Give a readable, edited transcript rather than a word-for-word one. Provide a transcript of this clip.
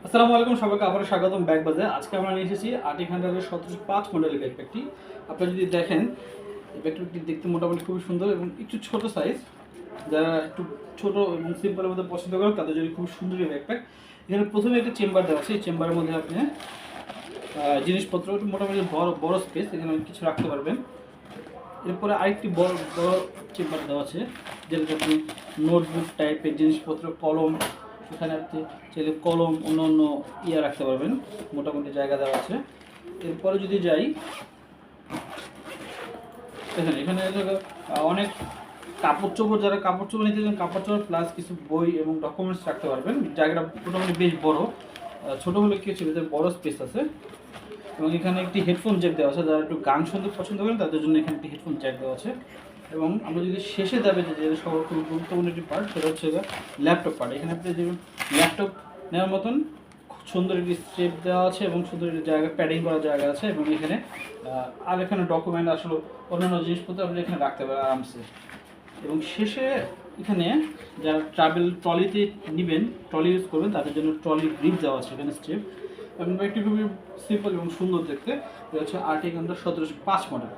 আসসালামু আলাইকুম, সবাইকে আবারও স্বাগতম ব্যাগবাজে। আজকে আমরা নিয়ে এসেছি আর্টিক হান্ড্রেডের 1705 মডেলের ব্যাকপ্যাকটি। আপনারা যদি দেখেন, এই ব্যাকপ্যাকটি দেখতে মোটামুটি খুবই সুন্দর এবং একটু ছোট সাইজ। যারা একটু ছোট এবং সিম্পলের মধ্যে পছন্দ করেন তাদের জন্য খুব সুন্দর এই ব্যাকপ্যাক। এখানে প্রথমে একটা চেম্বার দেওয়া আছে, এই চেম্বারের মধ্যে আপনি জিনিসপত্র মোটামুটি বড় বড় স্পেস, এখানে কিছু রাখতে পারবেন। এরপরে আরেকটি বড় বড় চেম্বার দেওয়া আছে, যেটাতে আপনি নোটবুক টাইপের জিনিসপত্র, কলম, এখানে আপনি চাইলে কলম অন্য অন্য রাখতে পারবেন, মোটামুটি জায়গা দেওয়া আছে। এরপরে যদি যাই, এখানে এখানে অনেক কাপড় চোপড়, যারা কাপড় চোপড় নিতে চান কাপড় চোপড় প্লাস কিছু বই এবং ডকুমেন্টস রাখতে পারবেন। জায়গাটা মোটামুটি বেশ বড়, ছোটো হলে কি হচ্ছে, বড় স্পেস আছে। এবং এখানে একটি হেডফোন জ্যাক দেওয়া আছে, যারা একটু গান শুনতে পছন্দ করেন তাদের জন্য এখানে একটি হেডফোন জ্যাক দেওয়া আছে। এবং আমরা যদি শেষে যাবে, যে সবার খুব গুরুত্বপূর্ণ একটি পার্ট, সেটা হচ্ছে ল্যাপটপ পার্ট। এখানে আপনি যে ল্যাপটপ নেওয়ার মতন সুন্দর একটি স্টেপ দেওয়া আছে এবং সুন্দর একটি জায়গা, প্যাডিং করার জায়গা আছে। এবং এখানে আর এখানে ডকুমেন্ট, আসলে অন্যান্য জিনিসপত্র আপনি এখানে রাখতে পারেন আরামসে। এবং শেষে এখানে যারা ট্রাভেল ট্রলিতে নেবেন, ট্রলি ইউজ করবেন, তাদের জন্য ট্রলি গ্রিপ দেওয়া আছে এখানে স্টেপ। এবং একটি খুবই সিম্পল এবং সুন্দর দেখতে। এটা হচ্ছে আর্টিক হান্ড্রেড 1705 মডেল।